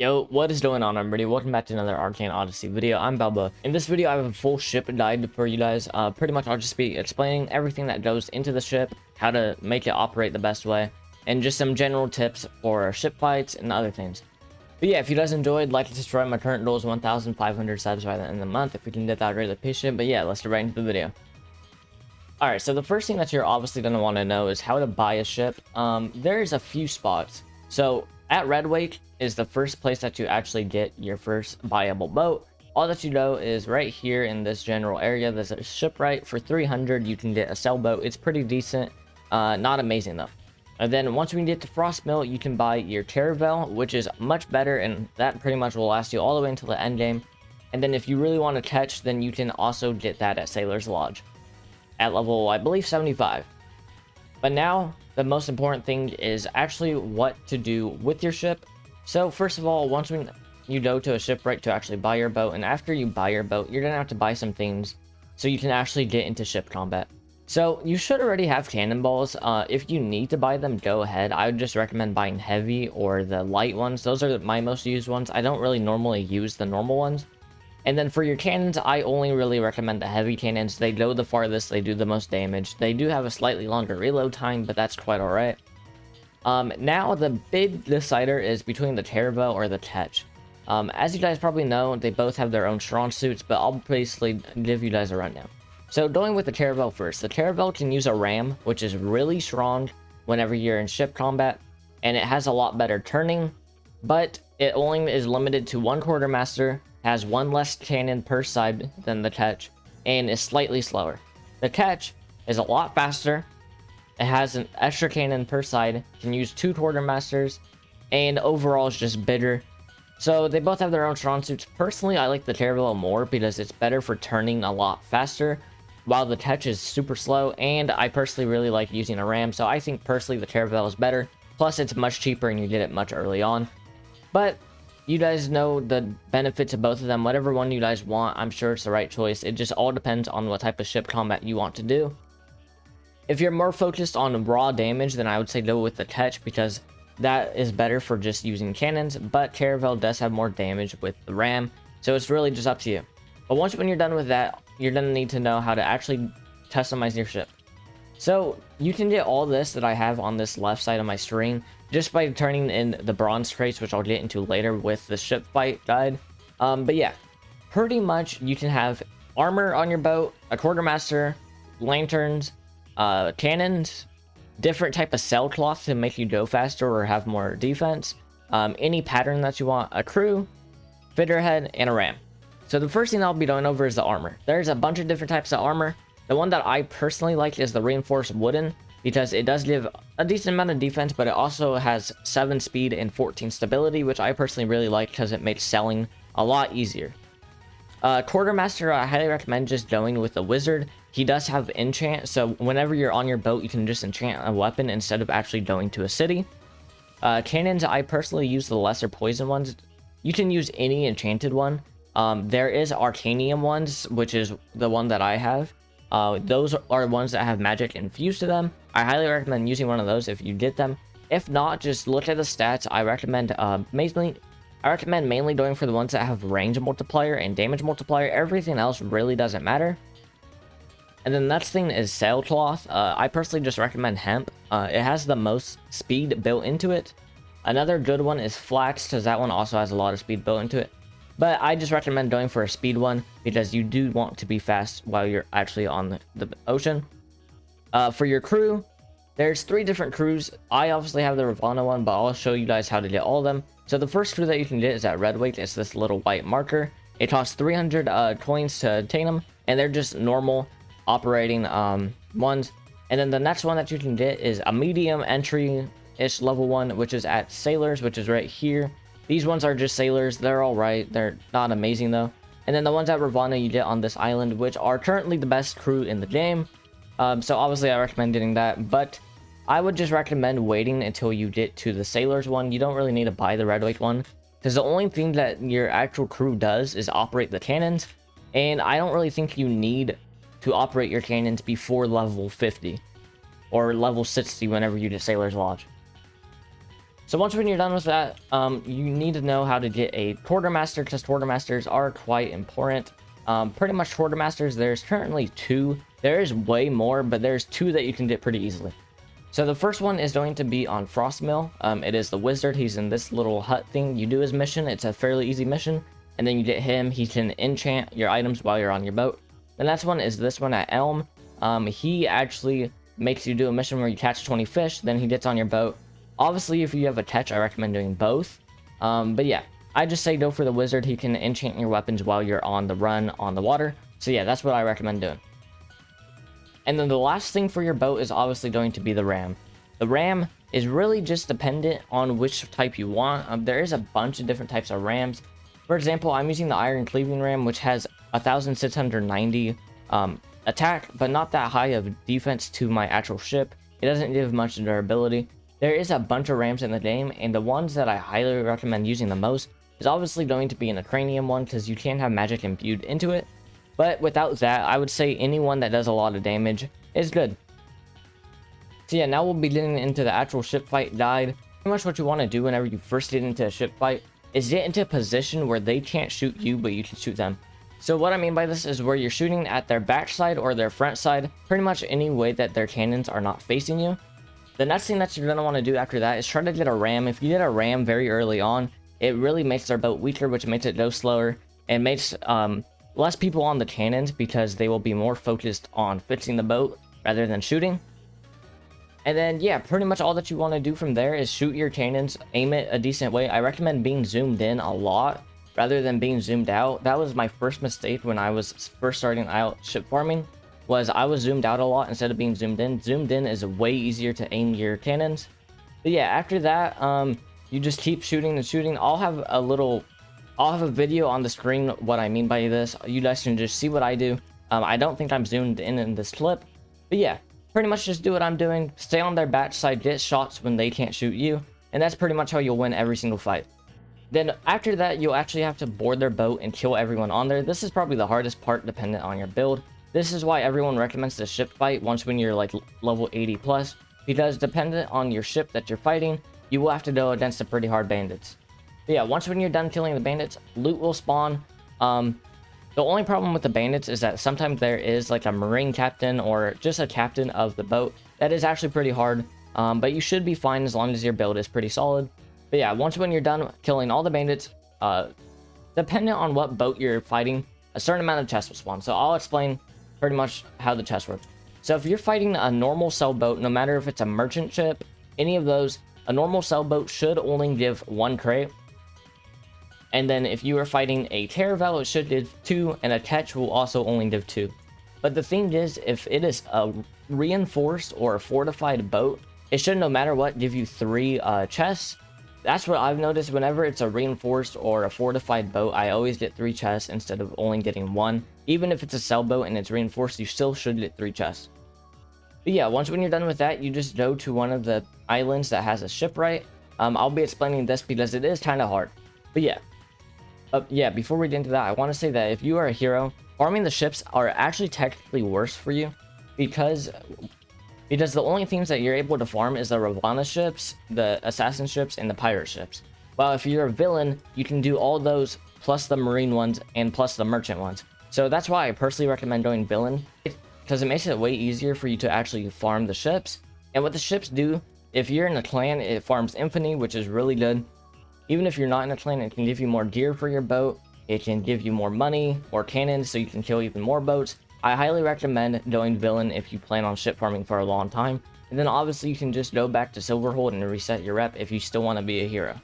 Yo, what is going on, everybody? Welcome back to another Arcane Odyssey video. I'm Balba. In this video, I have a full ship guide for you guys. Pretty much, I'll just be explaining everything that goes into the ship, how to make it operate the best way, and just some general tips for ship fights and other things. But yeah, if you guys enjoyed, like and subscribe. My current goal is 1,500 subs by the end of the month. If we can get that, I'd really appreciate it. But yeah, let's get right into the video. Alright, so the first thing that you're obviously going to want to know is how to buy a ship. There's a few spots. So at Redwake is the first place that you actually get your first buyable boat. All that you know is right here in this general area, there's a shipwright. For 300, you can get a sailboat. It's pretty decent, not amazing though. And then once we get to Frostmill, you can buy your Caravel, which is much better, and that pretty much will last you all the way until the end game. And then if you really want to catch, then you can also get that at Sailor's Lodge at level, I believe, 75. But now, the most important thing is actually what to do with your ship. So first of all, once you go to a shipwright to actually buy your boat, and after you buy your boat, you're going to have to buy some things so you can actually get into ship combat. So you should already have cannonballs. If you need to buy them, go ahead. I would just recommend buying heavy or the light ones. Those are my most used ones. I don't really normally use the normal ones. And then for your cannons, I only really recommend the heavy cannons. They go the farthest, they do the most damage. They do have a slightly longer reload time, but that's quite alright. Now the big decider is between the Caravel or the Tetch. As you guys probably know, they both have their own strong suits, but I'll basically give you guys a rundown. So going with the Caravel first, the Caravel can use a ram, which is really strong whenever you're in ship combat, and it has a lot better turning, but it only is limited to one quartermaster, has one less cannon per side than the Tetch, and is slightly slower. The Tetch is a lot faster. It has an extra cannon per side, can use two quartermasters, and overall is just bigger. So they both have their own strong suits. Personally, I like the Caravel more because it's better for turning a lot faster, while the Tetch is super slow, and I personally really like using a ram, so I think personally the Caravel is better. Plus, it's much cheaper and you get it much early on. But you guys know the benefits of both of them. Whatever one you guys want, I'm sure it's the right choice. It just all depends on what type of ship combat you want to do. If you're more focused on raw damage, then I would say go with the Tetch, because that is better for just using cannons, but Caravel does have more damage with the ram, so it's really just up to you. But when you're done with that, you're going to need to know how to actually customize your ship. So you can get all this that I have on this left side of my screen just by turning in the bronze crates, which I'll get into later with the ship fight guide. But yeah, pretty much you can have armor on your boat, a quartermaster, lanterns, cannons, different type of sailcloth to make you go faster or have more defense, any pattern that you want, a crew, figurehead, and a ram. So the first thing I'll be going over is the armor. There's a bunch of different types of armor. The one that I personally like is the reinforced wooden, because it does give a decent amount of defense, but it also has 7 speed and 14 stability, which I personally really like because it makes selling a lot easier. Quartermaster, I highly recommend just going with the wizard. He does have enchant, so whenever you're on your boat, you can just enchant a weapon instead of actually going to a city. Cannons, I personally use the lesser poison ones. You can use any enchanted one. There is Arcanium ones, which is the one that I have. Those are ones that have magic infused to them. I highly recommend using one of those if you get them. If not, just look at the stats. I recommend mainly going for the ones that have range multiplier and damage multiplier. Everything else really doesn't matter. And then the next thing is sailcloth. I personally just recommend hemp. It has the most speed built into it. Another good one is flax, because that one also has a lot of speed built into it. But I just recommend going for a speed one, because you do want to be fast while you're actually on the ocean. For your crew, there's 3 different crews. I obviously have the Ravana one, but I'll show you guys how to get all of them. So the first crew that you can get is at Redwake. It's this little white marker. It costs 300 coins to obtain them, and they're just normal operating ones. And then the next one that you can get is a medium entry-ish level one, which is at Sailors, which is right here. These ones are just sailors. They're alright. They're not amazing though. And then the ones at Ravana you get on this island, which are currently the best crew in the game. So obviously I recommend getting that, but I would just recommend waiting until you get to the sailors one. You don't really need to buy the Redwake one, because the only thing that your actual crew does is operate the cannons, and I don't really think you need to operate your cannons before level 50 or level 60 whenever you get Sailor's Lodge. So once when you're done with that, you need to know how to get a quartermaster, because quartermasters are quite important. Pretty much quartermasters, there's currently 2. There is way more, but there's 2 that you can get pretty easily. So the first one is going to be on Frostmill. It is the wizard. He's in this little hut thing. You do his mission. It's a fairly easy mission. And then you get him. He can enchant your items while you're on your boat. The next one is this one at Elm. He actually makes you do a mission where you catch 20 fish. Then he gets on your boat. Obviously, if you have a catch, I recommend doing both. But yeah, I just say go for the wizard. He can enchant your weapons while you're on the run on the water. So yeah, that's what I recommend doing. And then the last thing for your boat is obviously going to be the ram. The ram is really just dependent on which type you want. There is a bunch of different types of rams. For example, I'm using the iron cleaving ram, which has 1690 attack, but not that high of defense to my actual ship. It doesn't give much durability. There is a bunch of rams in the game, and the ones that I highly recommend using the most is obviously going to be an Arcane one, because you can have magic imbued into it. But without that, I would say anyone that does a lot of damage is good. So yeah, now we'll be getting into the actual ship fight guide. Pretty much what you want to do whenever you first get into a ship fight is get into a position where they can't shoot you, but you can shoot them. So what I mean by this is where you're shooting at their backside or their front side, pretty much any way that their cannons are not facing you. The next thing that you're going to want to do after that is try to get a ram. If you get a ram very early on, it really makes their boat weaker, which makes it go slower, and makes less people on the cannons, because they will be more focused on fixing the boat rather than shooting. And then yeah, pretty much all that you want to do from there is shoot your cannons, aim it a decent way. I recommend being zoomed in a lot rather than being zoomed out. That was my first mistake when I was first starting out ship farming, was I was zoomed out a lot instead of being zoomed in. Zoomed in is way easier to aim your cannons. But yeah, after that, you just keep shooting and shooting. I'll have a video on the screen what I mean by this. You guys can just see what I do. I don't think I'm zoomed in this clip. But yeah, pretty much just do what I'm doing. Stay on their backside, get shots when they can't shoot you. And that's pretty much how you'll win every single fight. Then after that, you'll actually have to board their boat and kill everyone on there. This is probably the hardest part dependent on your build. This is why everyone recommends the ship fight once when you're like level 80 plus. Because dependent on your ship that you're fighting, you will have to go against the pretty hard bandits. But yeah, once when you're done killing the bandits, loot will spawn. The only problem with the bandits is that sometimes there is like a marine captain or just a captain of the boat. That is actually pretty hard, but you should be fine as long as your build is pretty solid. But yeah, once when you're done killing all the bandits, depending on what boat you're fighting, a certain amount of chests will spawn. So I'll explain pretty much how the chests work. So if you're fighting a normal sailboat, no matter if it's a merchant ship, any of those, a normal sailboat should only give 1 crate. And then if you are fighting a caravel, it should give 2, and a ketch will also only give 2. But the thing is, if it is a reinforced or a fortified boat, it should, no matter what, give you 3 chests. That's what I've noticed. Whenever it's a reinforced or a fortified boat, I always get 3 chests instead of only getting 1. Even if it's a sailboat and it's reinforced, you still should get 3 chests. But yeah, once when you're done with that, you just go to one of the islands that has a shipwright. I'll be explaining this because it is kind of hard. But yeah, before we get into that, I want to say that if you are a hero, farming the ships are actually technically worse for you, because the only things that you're able to farm is the Ravana ships, the assassin ships, and the pirate ships. While if you're a villain, you can do all those plus the marine ones and plus the merchant ones. So that's why I personally recommend going villain, because it makes it way easier for you to actually farm the ships. And what the ships do, if you're in a clan, it farms infamy, which is really good. Even if you're not in a clan, it can give you more gear for your boat. It can give you more money or cannons so you can kill even more boats. I highly recommend going villain if you plan on ship farming for a long time. And then obviously you can just go back to Silverhold and reset your rep if you still want to be a hero.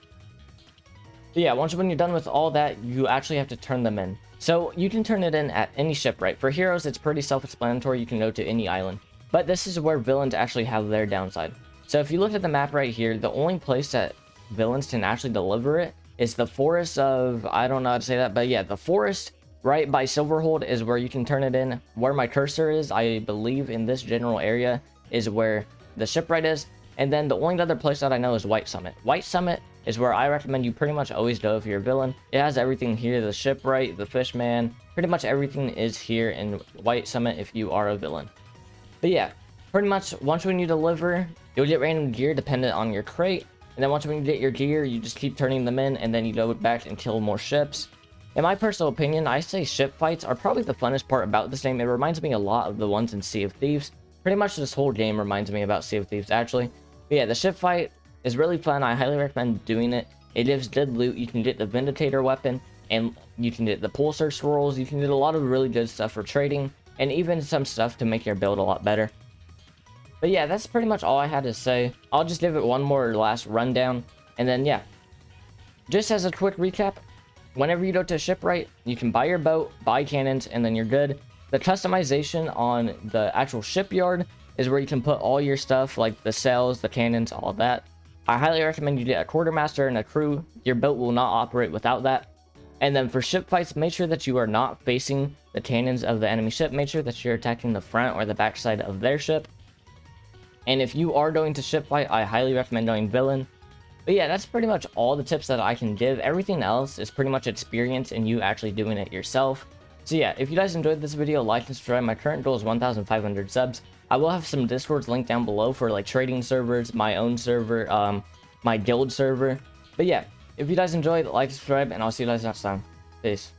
But yeah, once when you're done with all that, you actually have to turn them in. So you can turn it in at any shipwright. For heroes, it's pretty self-explanatory. You can go to any island. But this is where villains actually have their downside. So if you look at the map right here, the only place that villains can actually deliver it is the forest of, I don't know how to say that, but yeah, the forest right by Silverhold is where you can turn it in. Where my cursor is, I believe in this general area is where the shipwright is. And then the only other place that I know is White Summit. White Summit is where I recommend you pretty much always go if you're a villain. It has everything here, the shipwright, the fishman, pretty much everything is here in White Summit if you are a villain. But yeah, pretty much once when you deliver, you'll get random gear dependent on your crate. And then once when you get your gear, you just keep turning them in, and then you go back and kill more ships. In my personal opinion, I say ship fights are probably the funnest part about this game. It reminds me a lot of the ones in Sea of Thieves. Pretty much this whole game reminds me about Sea of Thieves, actually. But yeah, the ship fight is really fun. I highly recommend doing it. It gives good loot. You can get the Vindicator weapon, and you can get the Pulsar scrolls. You can get a lot of really good stuff for trading, and even some stuff to make your build a lot better. But yeah, that's pretty much all I had to say. I'll just give it one more last rundown, and then yeah. Just as a quick recap, whenever you go to a shipwright, you can buy your boat, buy cannons, and then you're good. The customization on the actual shipyard is where you can put all your stuff, like the sails, the cannons, all that. I highly recommend you get a quartermaster and a crew. Your boat will not operate without that. And then for ship fights, make sure that you are not facing the cannons of the enemy ship. Make sure that you're attacking the front or the back side of their ship. And if you are going to ship fight, I highly recommend going villain. But yeah, that's pretty much all the tips that I can give. Everything else is pretty much experience and you actually doing it yourself. So yeah, if you guys enjoyed this video, like and subscribe. My current goal is 1,500 subs. I will have some Discords linked down below for like trading servers, my own server, my guild server. But yeah, if you guys enjoyed, like, subscribe, and I'll see you guys next time. Peace.